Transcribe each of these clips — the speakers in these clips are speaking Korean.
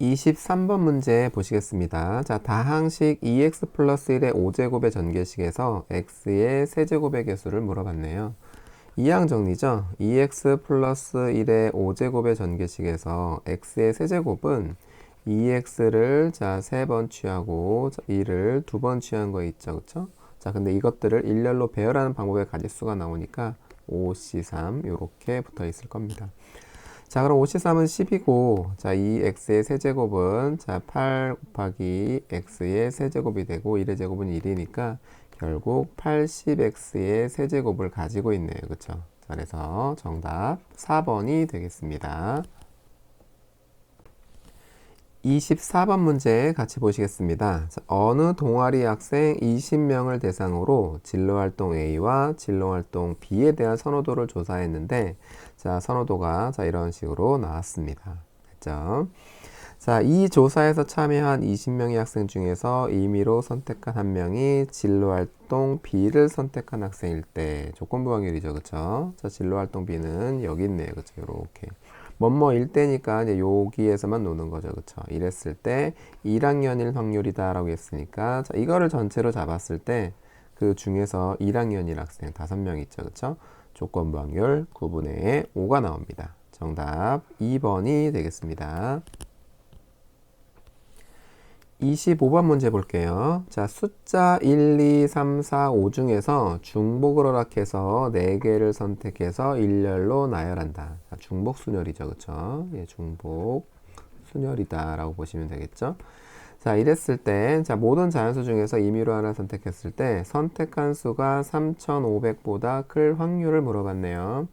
23번 문제 보시겠습니다. 자, 다항식 2x 플러스 1의 5제곱의 전개식에서 x의 세제곱의 개수를 물어봤네요. 이항 정리죠. 2x 플러스 1의 5제곱의 전개식에서 x의 세제곱은 2x를 자, 3번 취하고 1을 2번 취한 거 있죠. 그쵸? 자, 근데 이것들을 일렬로 배열하는 방법의 가짓수가 나오니까 5C3 이렇게 붙어 있을 겁니다. 자, 그럼 5C3은 10이고, 자, 이 x의 세제곱은, 자, 8 곱하기 x의 세제곱이 되고, 1의 제곱은 1이니까, 결국 80x의 세제곱을 가지고 있네요. 그쵸? 자, 그래서 정답 4번이 되겠습니다. 24번 문제 같이 보시겠습니다. 자, 어느 동아리 학생 20명을 대상으로 진로활동 A와 진로활동 B에 대한 선호도를 조사했는데, 자, 선호도가 자, 이런 식으로 나왔습니다. 됐죠? 자, 이 조사에서 참여한 20명의 학생 중에서 임의로 선택한 한 명이 진로활동 B를 선택한 학생일 때 조건부 확률이죠. 그쵸? 자, 진로활동 B는 여기 있네요. 그쵸? 요렇게. 뭐뭐일 때니까 이제 여기에서만 노는 거죠. 그쵸? 이랬을 때 1학년일 확률이다 라고 했으니까 자, 이거를 전체로 잡았을 때 그 중에서 1학년일 학생 5명 있죠. 그쵸? 조건부 확률 9분의 5가 나옵니다. 정답 2번이 되겠습니다. 25번 문제 볼게요. 자, 숫자 1, 2, 3, 4, 5 중에서 중복을 허락해서 4개를 선택해서 일렬로 나열한다. 자, 중복 순열이죠. 그쵸? 예, 중복 순열이다 라고 보시면 되겠죠? 자, 이랬을 때, 자, 모든 자연수 중에서 임의로 하나 선택했을 때 선택한 수가 3500보다 클 확률을 물어봤네요.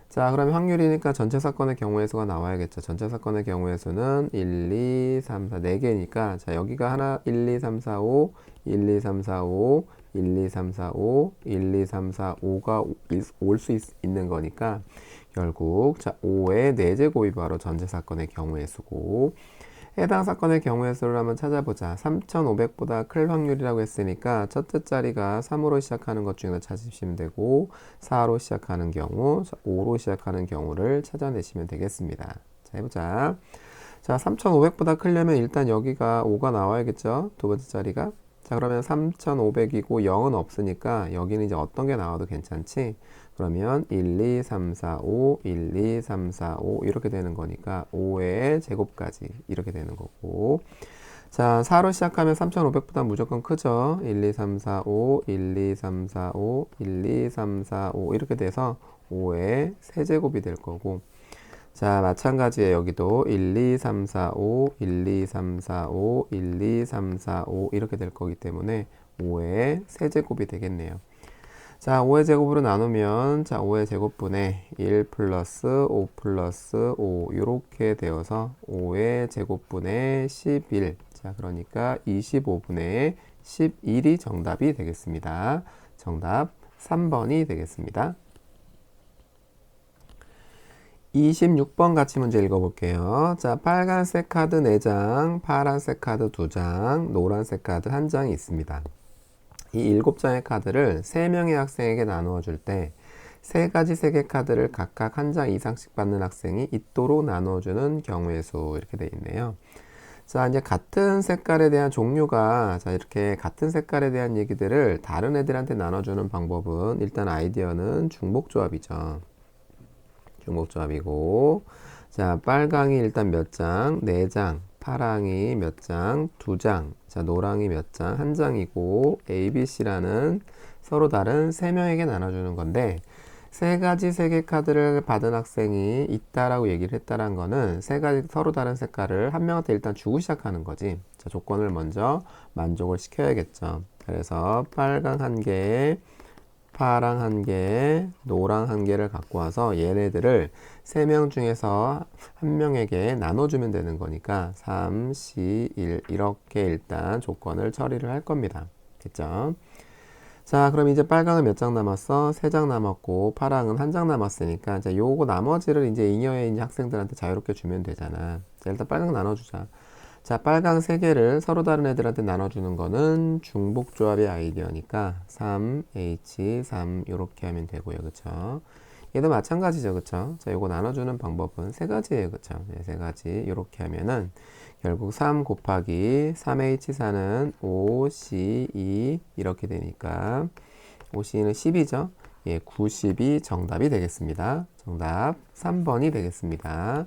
자, 그럼 확률이니까 전체 사건의 경우의 수가 나와야겠죠. 전체 사건의 경우의 수는 1, 2, 3, 4, 4개니까 자, 여기가 하나 1, 2, 3, 4, 5, 1, 2, 3, 4, 5, 1, 2, 3, 4, 5, 1, 2, 3, 4, 5가 올 수 있는 거니까 결국 자, 5의 4제곱이 바로 전체 사건의 경우의 수고 해당 사건의 경우의 수를 한번 찾아보자. 3500보다 클 확률이라고 했으니까 첫째 자리가 3으로 시작하는 것 중에서 찾으시면 되고 4로 시작하는 경우, 5로 시작하는 경우를 찾아내시면 되겠습니다. 자, 해보자. 자, 3500보다 크려면 일단 여기가 5가 나와야겠죠? 두 번째 자리가. 자, 그러면 3500이고 0은 없으니까 여기는 이제 어떤 게 나와도 괜찮지? 그러면 1, 2, 3, 4, 5, 1, 2, 3, 4, 5 이렇게 되는 거니까 5의 제곱까지 이렇게 되는 거고 자, 4로 시작하면 3500보다 무조건 크죠? 1, 2, 3, 4, 5, 1, 2, 3, 4, 5, 1, 2, 3, 4, 5 이렇게 돼서 5의 세제곱이 될 거고 자, 마찬가지에 여기도 1, 2, 3, 4, 5, 1, 2, 3, 4, 5, 1, 2, 3, 4, 5 이렇게 될 거기 때문에 5의 세제곱이 되겠네요. 자, 5의 제곱으로 나누면 자, 5의 제곱분의 1 플러스 5 플러스 5 이렇게 되어서 5의 제곱분의 11 자, 그러니까 25분의 11이 정답이 되겠습니다. 정답 3번이 되겠습니다. 26번 같이 문제 읽어볼게요. 자, 빨간색 카드 4장, 파란색 카드 2장, 노란색 카드 1장이 있습니다. 이 7장의 카드를 3명의 학생에게 나누어 줄 때 3가지 3개 카드를 각각 1장 이상씩 받는 학생이 있도록 나누어주는 경우의 수 이렇게 되어 있네요. 자, 이제 같은 색깔에 대한 종류가 자, 이렇게 같은 색깔에 대한 얘기들을 다른 애들한테 나눠주는 방법은 일단 아이디어는 중복조합이죠. 중복조합이고 자, 빨강이 일단 몇 장? 4장. 파랑이 몇 장? 2장. 자, 노랑이 몇 장? 1장이고 A, B, C라는 서로 다른 3명에게 나눠주는 건데 3가지 3개 카드를 받은 학생이 있다라고 얘기를 했다는 거는 3가지 서로 다른 색깔을 한 명한테 일단 주고 시작하는 거지. 자, 조건을 먼저 만족을 시켜야겠죠. 그래서 빨강 1개에 파랑 1개, 노랑 1개를 갖고 와서 얘네들을 3명 중에서 1명에게 나눠주면 되는 거니까 3, C, 1 이렇게 일단 조건을 처리를 할 겁니다. 됐죠? 자, 그럼 이제 빨강은 몇 장 남았어? 3장 남았고 파랑은 1장 남았으니까 이제 요거 나머지를 이제 잉여의 학생들한테 자유롭게 주면 되잖아. 자, 일단 빨강 나눠주자. 자, 빨강 3개를 서로 다른 애들한테 나눠주는 거는 중복조합의 아이디어니까 3, H, 3 이렇게 하면 되고요. 그쵸? 얘도 마찬가지죠, 그쵸? 자, 요거 나눠주는 방법은 세 가지예요, 그쵸? 네, 세 가지. 이렇게 하면은 결국 3 곱하기 3H4는 5C2 이렇게 되니까 5C는 10이죠? 예, 90이 정답이 되겠습니다. 정답 3번이 되겠습니다.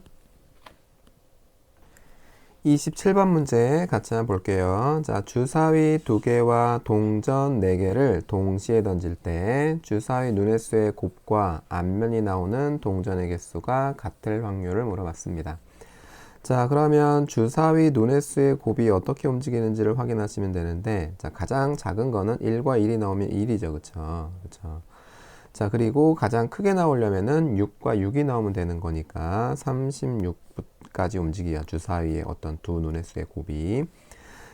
27번 문제 같이 한번 볼게요. 자, 주사위 2개와 동전 4개를 동시에 던질 때 주사위 눈의 수의 곱과 앞면이 나오는 동전의 개수가 같을 확률을 물어봤습니다. 자, 그러면 주사위 눈의 수의 곱이 어떻게 움직이는지를 확인하시면 되는데, 자, 가장 작은 거는 1과 1이 나오면 1이죠. 그쵸? 그쵸? 자, 그리고 가장 크게 나오려면은 6과 6이 나오면 되는 거니까 36까지 움직여요. 주사위의 어떤 두 눈의 수의 곱이.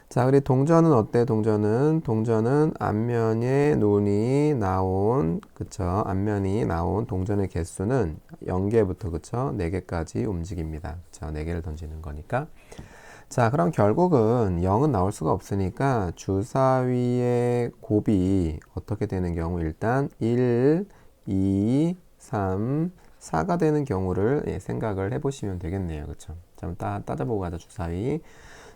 자, 그리고 동전은 어때? 동전은 앞면에 눈이 나온, 그쵸? 앞면이 나온 동전의 개수는 0개부터, 그쵸? 4개까지 움직입니다. 그쵸? 4개를 던지는 거니까. 자, 그럼 결국은 0은 나올 수가 없으니까 주사위의 곱이 어떻게 되는 경우 일단 1, 2, 3, 4가 되는 경우를 생각을 해보시면 되겠네요. 그쵸? 자, 한번 따져보고 가자, 주사위.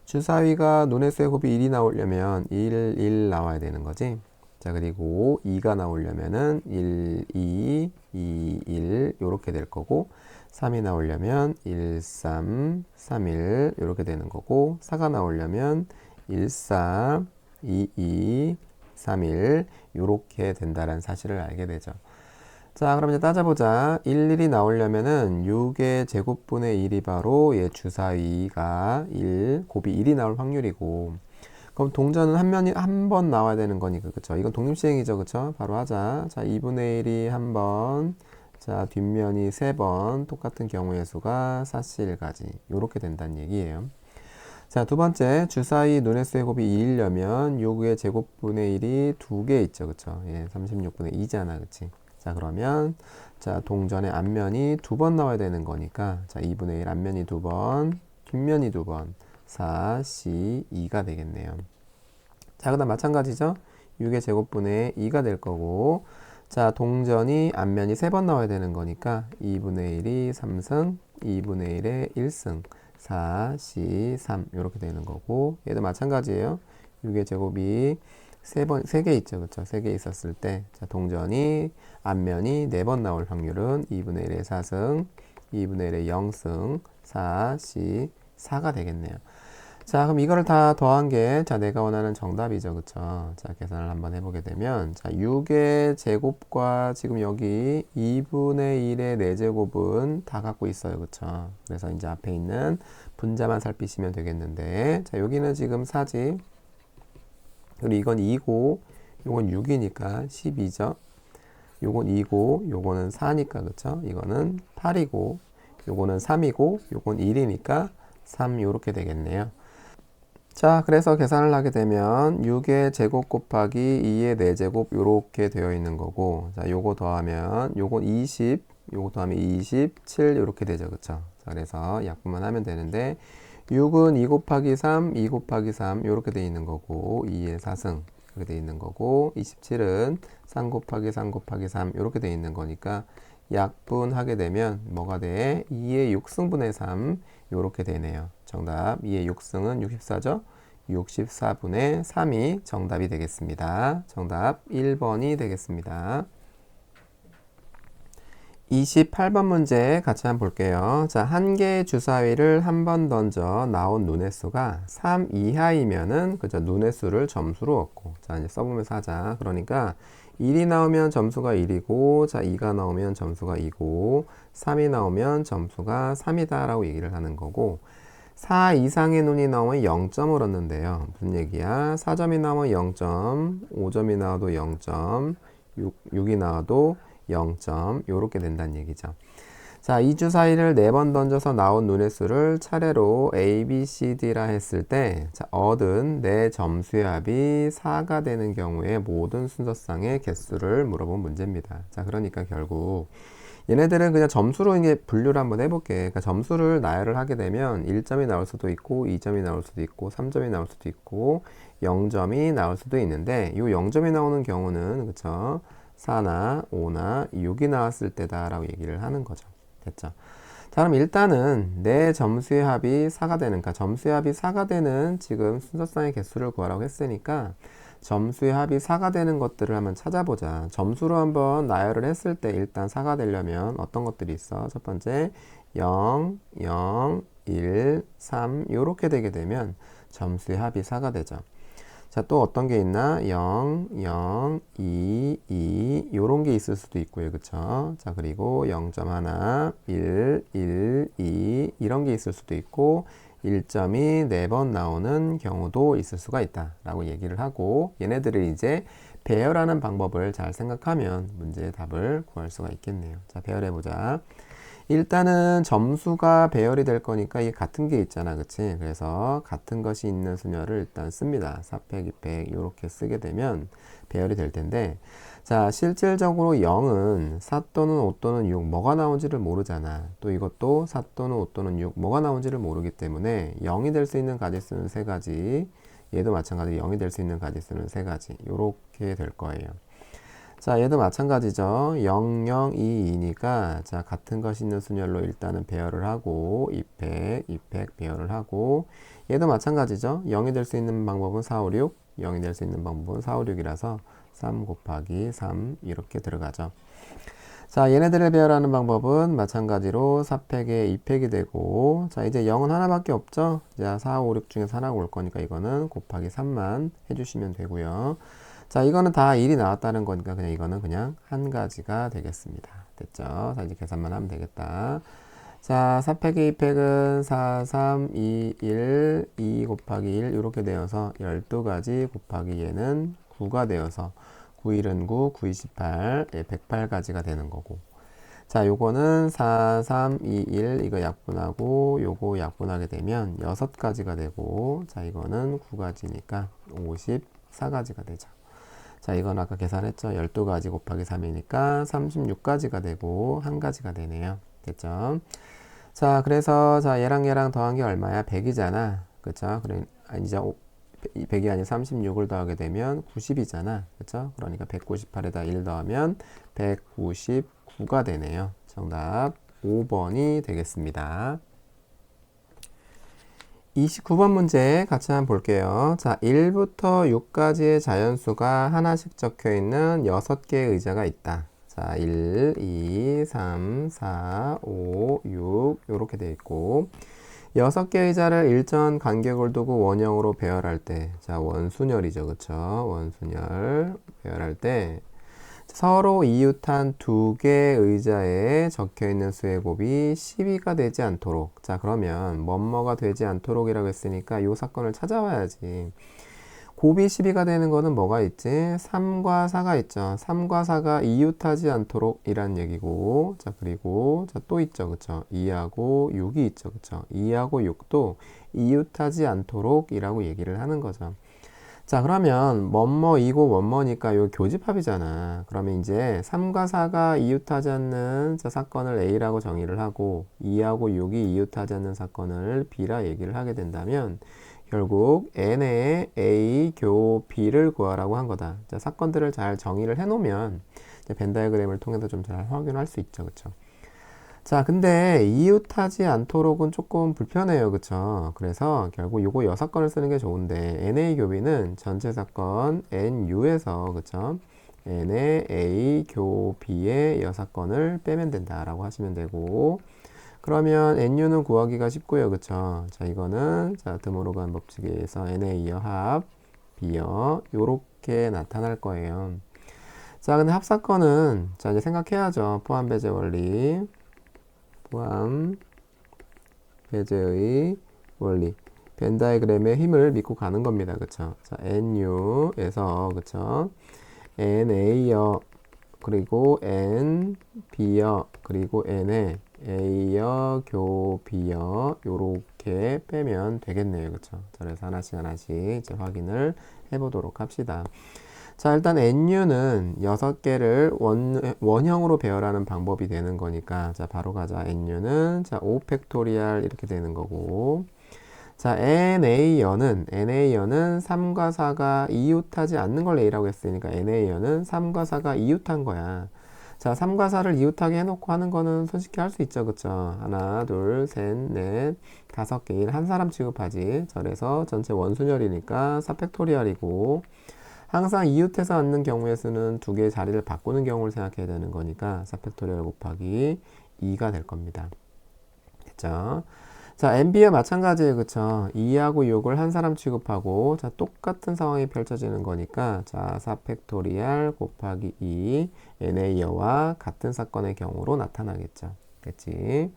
주사위가 눈의 수의 곱이 1이 나오려면 1 나와야 되는 거지. 자, 그리고 2가 나오려면은 1, 2, 2, 1 요렇게 될 거고 3이 나오려면 1, 3, 3, 1 요렇게 되는 거고 4가 나오려면 1, 4, 2, 2, 3, 1 요렇게 된다는 사실을 알게 되죠. 자, 그럼 이제 따져보자. 1이 나오려면은 6의 제곱분의 1이 바로 얘 주사위가 곱이 1이 나올 확률이고, 그럼 동전은 한 면이 한 번 나와야 되는 거니까, 그쵸? 이건 독립시행이죠, 그쵸? 바로 하자. 자, 2분의 1이 한 번, 자, 뒷면이 3번, 똑같은 경우의 수가 4C1까지. 요렇게 된다는 얘기예요. 자, 두 번째, 주사위 눈의 수의 곱이 2이려면 6의 제곱분의 1이 2개 있죠, 그쵸? 예, 36분의 2잖아, 그치? 자, 그러면 자, 동전의 앞면이 2번 나와야 되는 거니까 자, 2분의 1 앞면이 2번, 뒷면이 2번, 4, C, 2가 되겠네요. 자, 그 다음 마찬가지죠. 6의 제곱분의 2가 될 거고 자, 동전이 앞면이 3번 나와야 되는 거니까 2분의 1이 3승, 2분의 1의 1승, 4, C, 3 이렇게 되는 거고 얘도 마찬가지예요. 6의 제곱이 3개 있죠. 그쵸? 3개 있었을 때, 자, 동전이, 앞면이 4번 나올 확률은 2분의 1의 4승, 2분의 1의 0승, 4, C, 4가 되겠네요. 자, 그럼 이거를 다 더한 게, 자, 내가 원하는 정답이죠. 그쵸? 자, 계산을 한번 해보게 되면, 자, 6의 제곱과 지금 여기 2분의 1의 4제곱은 다 갖고 있어요. 그쵸? 그래서 이제 앞에 있는 분자만 살피시면 되겠는데, 자, 여기는 지금 4지. 그리고 이건 2고 요건 6이니까 12죠. 요건 2고 요거는 4니까 그쵸? 이거는 8이고 요거는 3이고 요건 1이니까 3 요렇게 되겠네요. 자, 그래서 계산을 하게 되면 6의 제곱 곱하기 2의 4제곱 요렇게 되어 있는 거고 자, 요거 더하면 요건 20, 요거 더하면 27 요렇게 되죠. 그쵸? 자, 그래서 약분만 하면 되는데 6은 2 곱하기 3, 2 곱하기 3 이렇게 돼 있는 거고 2의 4승 이렇게 돼 있는 거고 27은 3 곱하기 3 곱하기 3 이렇게 돼 있는 거니까 약분하게 되면 뭐가 돼? 2의 6승분의 3 이렇게 되네요. 정답 2의 6승은 64죠? 64분의 3이 정답이 되겠습니다. 정답 1번이 되겠습니다. 28번 문제 같이 한번 볼게요. 자, 한 개의 주사위를 한 번 던져 나온 눈의 수가 3 이하이면은 그죠? 눈의 수를 점수로 얻고. 자, 이제 써보면서 하자. 그러니까 1이 나오면 점수가 1이고, 자, 2가 나오면 점수가 2고, 3이 나오면 점수가 3이다라고 얘기를 하는 거고, 4 이상의 눈이 나오면 0점을 얻는데요. 무슨 얘기야? 4점이 나오면 0점, 5점이 나와도 0점, 6이 나와도 0점 요렇게 된다는 얘기죠. 자, 이 주사위를 4번 던져서 나온 눈의 수를 차례로 A, B, C, D라 했을 때 자, 얻은 내 점수의 합이 4가 되는 경우에 모든 순서상의 개수를 물어본 문제입니다. 자, 그러니까 결국 얘네들은 그냥 점수로 이제 분류를 한번 해볼게. 그러니까 점수를 나열을 하게 되면 1점이 나올 수도 있고 2점이 나올 수도 있고 3점이 나올 수도 있고 0점이 나올 수도 있는데 이 0점이 나오는 경우는 그쵸? 4나 5나 6이 나왔을 때다 라고 얘기를 하는 거죠. 됐죠? 자, 그럼 일단은 내 점수의 합이 4가 되는, 그러니까 점수의 합이 4가 되는 지금 순서쌍의 개수를 구하라고 했으니까 점수의 합이 4가 되는 것들을 한번 찾아보자. 점수로 한번 나열을 했을 때 일단 4가 되려면 어떤 것들이 있어? 첫 번째 0, 0, 1, 3 요렇게 되게 되면 점수의 합이 4가 되죠. 자, 또 어떤 게 있나? 0, 0, 2, 2 요런 게 있을 수도 있고요. 그쵸? 자, 그리고 0.1, 1, 1, 2 이런 게 있을 수도 있고 1점이 4번 나오는 경우도 있을 수가 있다 라고 얘기를 하고, 얘네들을 이제 배열하는 방법을 잘 생각하면 문제의 답을 구할 수가 있겠네요. 자, 배열해 보자. 일단은 점수가 배열이 될 거니까 이게 같은 게 있잖아, 그치? 그래서 같은 것이 있는 수녀를 일단 씁니다. 4팩, 2팩 이렇게 쓰게 되면 배열이 될 텐데, 자, 실질적으로 0은 4 또는 5 또는 6 뭐가 나온지를 모르잖아. 또 이것도 4 또는 5 또는 6 뭐가 나온지를 모르기 때문에 0이 될 수 있는 가지수는 3가지, 얘도 마찬가지로 0이 될 수 있는 가지수는 3가지 이렇게 될 거예요. 자, 얘도 마찬가지죠. 0, 0, 2, 2니까 자, 같은 것이 있는 순열로 일단은 배열을 하고 2팩, 2팩 배열을 하고, 얘도 마찬가지죠. 0이 될 수 있는 방법은 4, 5, 6, 0이 될 수 있는 방법은 4, 5, 6이라서 3 곱하기 3 이렇게 들어가죠. 자, 얘네들을 배열하는 방법은 마찬가지로 4팩에 2팩이 되고, 자, 이제 0은 하나밖에 없죠. 자, 4, 5, 6 중에서 하나가 올 거니까 이거는 곱하기 3만 해주시면 되고요. 자, 이거는 다 1이 나왔다는 거니까 그냥 이거는 그냥 한 가지가 되겠습니다. 됐죠? 자, 이제 계산만 하면 되겠다. 자, 4팩의 2팩은 4, 3, 2, 1, 2 곱하기 1 이렇게 되어서 12가지 곱하기 얘는 9가 되어서 9, 1은 9, 9, 28, 108가지가 되는 거고. 자, 요거는 4, 3, 2, 1 이거 약분하고 요거 약분하게 되면 6가지가 되고, 자, 이거는 9가지니까 54가지가 되죠. 자, 이건 아까 계산했죠. 12가지 곱하기 3이니까 36가지가 되고 한 가지가 되네요. 됐죠? 자, 그래서 자, 얘랑 더한 게 얼마야? 100이잖아. 그쵸? 그래, 이제 100이 아니라 36을 더하게 되면 90이잖아. 그쵸? 그러니까 198에다 1 더하면 199가 되네요. 정답 5번이 되겠습니다. 29번 문제 같이 한번 볼게요. 자, 1부터 6까지의 자연수가 하나씩 적혀 있는 6개의 의자가 있다. 자, 1, 2, 3, 4, 5, 6 이렇게 되어 있고, 6개의 의자를 일정 간격을 두고 원형으로 배열할 때, 자, 원순열이죠. 그쵸? 원순열 배열할 때 서로 이웃한 2개의 의자에 적혀있는 수의 곱이 12가 되지 않도록, 자, 그러면 뭐뭐가 되지 않도록이라고 했으니까 이 사건을 찾아와야지. 곱이 12가 되는 거는 뭐가 있지? 3과 4가 있죠. 3과 4가 이웃하지 않도록 이란 얘기고, 자, 그리고 자, 또 있죠. 그쵸? 2하고 6이 있죠. 그쵸? 2하고 6도 이웃하지 않도록 이라고 얘기를 하는 거죠. 자, 그러면 뭐뭐이고 뭐뭐니까 요 교집합이잖아. 그러면 이제 3과 4가 이웃하지 않는 자, 사건을 A라고 정의를 하고 2하고 6이 이웃하지 않는 사건을 B라 얘기를 하게 된다면 결국 N의 A, 교, B를 구하라고 한 거다. 자, 사건들을 잘 정의를 해놓으면 벤 다이어그램을 통해서 좀 잘 확인할 수 있죠. 그쵸? 자, 근데 이웃하지 않도록은 조금 불편해요. 그쵸? 그래서 결국 요거 6건을 쓰는 게 좋은데, NA 교비는 전체 사건 NU에서, 그쵸? N의 A 교 B의 6건을 빼면 된다라고 하시면 되고, 그러면 NU는 구하기가 쉽고요. 그쵸? 자, 이거는, 자, 드모로간 법칙에 의해서 NA여 합, B여, 요렇게 나타날 거예요. 자, 근데 합사건은, 자, 이제 생각해야죠. 포함 배제 원리. 포함 배제의 원리, 벤 다이어그램의 힘을 믿고 가는 겁니다. 그쵸? 자, NU에서 그쵸? NA여 그리고 NB여 그리고 N에 A여 교 B여 요렇게 빼면 되겠네요. 그쵸? 자, 그래서 하나씩 이제 확인을 해보도록 합시다. 자, 일단 NU는 6개를 원형으로 배열하는 방법이 되는 거니까, 자, 바로 가자. NU는, 자, 5팩토리얼 이렇게 되는 거고, 자, NA여는 3과 4가 이웃하지 않는 걸 A라고 했으니까 NA여는 3과 4가 이웃한 거야. 자, 3과 4를 이웃하게 해놓고 하는 거는 손쉽게 할 수 있죠. 그쵸? 하나, 둘, 셋, 넷, 5개. 일 한 사람 취급하지. 그래서 전체 원순열이니까 4팩토리얼이고, 항상 이웃해서 앉는 경우의 수는 두 개의 자리를 바꾸는 경우를 생각해야 되는 거니까 4팩토리얼 곱하기 2가 될 겁니다. 됐죠? 자, MB와 마찬가지예요. 그쵸? 2하고 6을 한 사람 취급하고, 자, 똑같은 상황이 펼쳐지는 거니까, 자, 4팩토리얼 곱하기 2, NA와 같은 사건의 경우로 나타나겠죠. 됐지?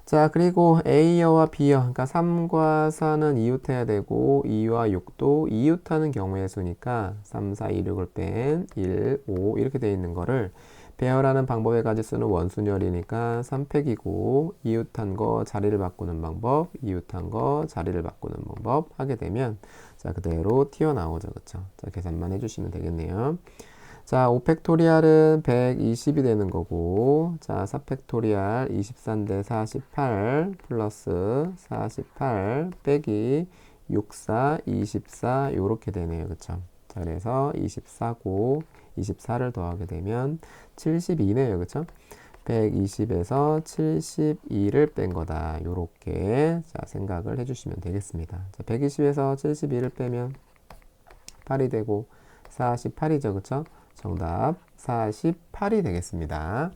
자, 그리고 A여와 B여, 그러니까 3과 4는 이웃해야 되고, 2와 6도 이웃하는 경우의 수니까, 3, 4, 2, 6을 뺀 1, 5 이렇게 돼 있는 거를 배열하는 방법에 가지 쓰는 원순열이니까 3팩이고 이웃한 거 자리를 바꾸는 방법, 이웃한 거 자리를 바꾸는 방법 하게 되면 자 그대로 튀어나오죠. 그쵸? 자 계산만 해주시면 되겠네요. 자 5팩토리알은 120이 되는 거고 자 4팩토리알 24인데 48 플러스 48 빼기 64, 24 요렇게 되네요. 그쵸? 자 그래서 24고 24를 더하게 되면 72네요. 그쵸? 120에서 72를 뺀 거다. 요렇게 자, 생각을 해주시면 되겠습니다. 자, 120에서 72를 빼면 8이 되고 48이죠. 그쵸? 정답 48이 되겠습니다.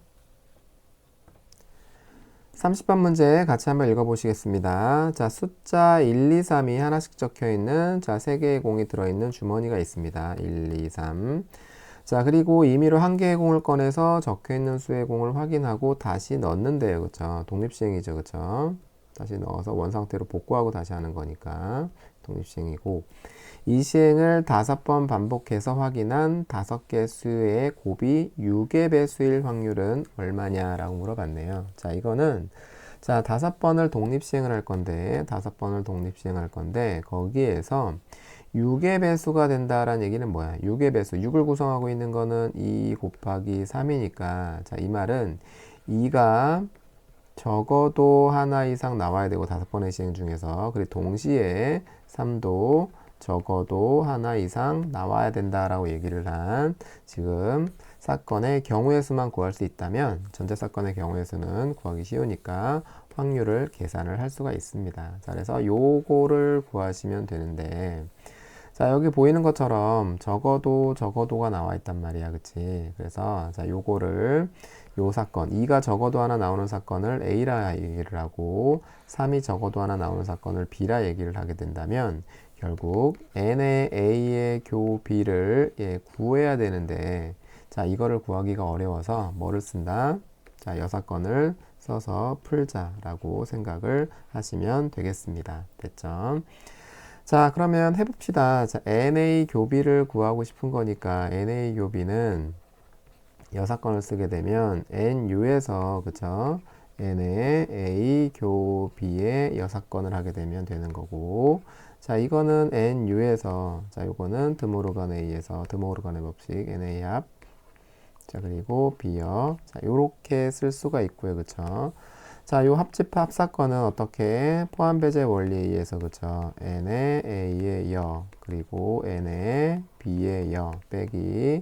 30번 문제 같이 한번 읽어보시겠습니다. 자, 숫자 1, 2, 3이 하나씩 적혀 있는 자, 3개의 공이 들어있는 주머니가 있습니다. 1, 2, 3. 자, 그리고 임의로 한 개의 공을 꺼내서 적혀있는 수의 공을 확인하고 다시 넣는데요. 그쵸? 독립시행이죠. 그쵸? 다시 넣어서 원상태로 복구하고 다시 하는 거니까 독립시행이고 이 시행을 5번 반복해서 확인한 5개 수의 곱이 6의 배수일 확률은 얼마냐라고 물어봤네요. 자, 이거는 자, 5번을 독립시행을 할 건데 5번을 독립시행할 건데 거기에서 6의 배수가 된다라는 얘기는 뭐야? 6의 배수. 6을 구성하고 있는 거는 2 곱하기 3이니까. 자, 이 말은 2가 적어도 하나 이상 나와야 되고 5번의 시행 중에서. 그리고 동시에 3도 적어도 하나 이상 나와야 된다라고 얘기를 한 지금 사건의 경우의 수만 구할 수 있다면 전체 사건의 경우의 수는 구하기 쉬우니까 확률을 계산을 할 수가 있습니다. 자, 그래서 요거를 구하시면 되는데 자, 여기 보이는 것처럼 적어도가 나와 있단 말이야. 그치? 그래서, 자, 요거를, 요 사건, 2가 적어도 하나 나오는 사건을 A라 얘기를 하고, 3이 적어도 하나 나오는 사건을 B라 얘기를 하게 된다면, 결국, N의 A의 교비를, 예, 구해야 되는데, 자, 이거를 구하기가 어려워서 뭐를 쓴다? 자, 여 사건을 써서 풀자라고 생각을 하시면 되겠습니다. 됐죠? 자, 그러면 해봅시다. 자, NA 교비를 구하고 싶은 거니까 NA 교비는 여사건을 쓰게 되면 NU에서 그쵸? N의 A 교비의 여사건을 하게 되면 되는 거고 자, 이거는 NU에서 자, 요거는 드모르간 A에서 드모르간의 법칙 NA 합 자, 그리고 B여 자, 요렇게 쓸 수가 있고요. 그쵸? 자, 요 합집합 사건은 어떻게 포함배제 원리에 의해서 그쵸? n의 a의 여 그리고 n의 b의 여 빼기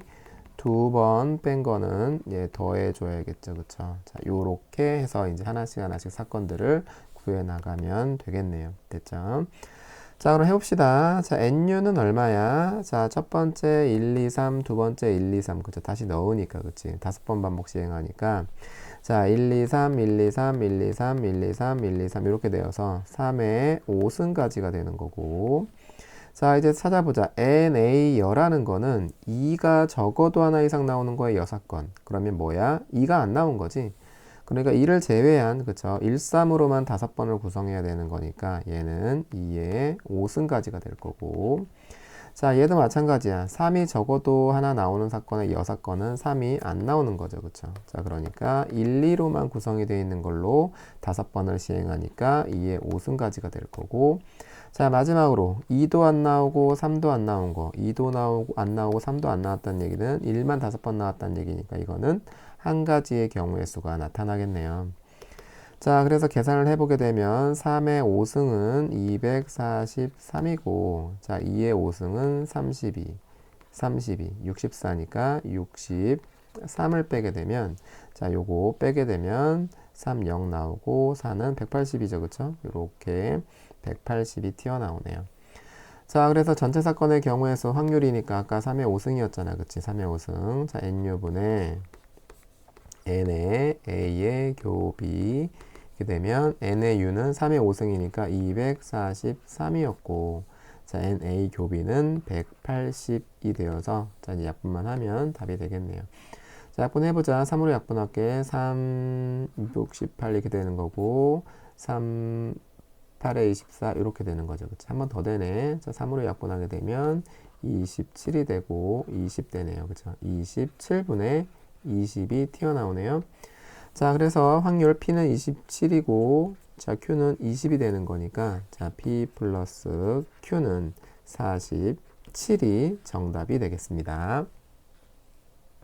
2번 뺀 거는 예, 더해 줘야겠죠. 그쵸? 자, 요렇게 해서 이제 하나씩 사건들을 구해 나가면 되겠네요. 됐죠? 자, 그럼 해봅시다. 자, NU는 얼마야? 자, 첫 번째 1, 2, 3, 두 번째 1, 2, 3. 그쵸? 다시 넣으니까, 그치? 5번 반복 시행하니까. 자, 1, 2, 3, 1, 2, 3, 1, 2, 3, 1, 2, 3, 1, 2, 3 이렇게 되어서 3의 5승까지가 되는 거고 자, 이제 찾아보자. NA여라는 거는 2가 적어도 하나 이상 나오는 거에 여사건. 그러면 뭐야? 2가 안 나온 거지. 그러니까 2를 제외한 그쵸? 1, 3으로만 5번을 구성해야 되는 거니까 얘는 2의 5승까지가 될 거고 자, 얘도 마찬가지야. 3이 적어도 하나 나오는 사건의 여사건은 3이 안 나오는 거죠. 그쵸? 자, 그러니까 1, 2로만 구성이 되어 있는 걸로 5번을 시행하니까 2의 5승까지가 될 거고 자, 마지막으로 2도 안 나오고 3도 안 나온 거 2도 안 나오고 3도 안 나왔다는 얘기는 1만 5번 나왔다는 얘기니까 이거는 한 가지의 경우의 수가 나타나겠네요. 자, 그래서 계산을 해보게 되면 3의 5승은 243이고, 자, 2의 5승은 32, 64니까 63을 빼게 되면, 자, 요거 빼게 되면 3, 0 나오고, 4는 180이죠, 그쵸? 요렇게 180이 튀어나오네요. 자, 그래서 전체 사건의 경우에서 확률이니까 아까 3의 5승이었잖아, 그치? 3의 5승. 자, N유분의 N의 A의 교비. 이렇게 되면 N의 U는 3의 5승이니까 243이었고, 자, NA 교비는 180이 되어서, 자, 이제 약분만 하면 답이 되겠네요. 자, 약분해보자. 3으로 약분할게. 3, 268 이렇게 되는 거고, 3, 8에 24 이렇게 되는 거죠. 그치? 한 번 더 되네. 자, 3으로 약분하게 되면 27이 되고 20 되네요. 그쵸? 27분의 20이 튀어나오네요. 자, 그래서 확률 P는 27이고, 자, Q는 20이 되는 거니까, 자, P 플러스 Q는 47이 정답이 되겠습니다.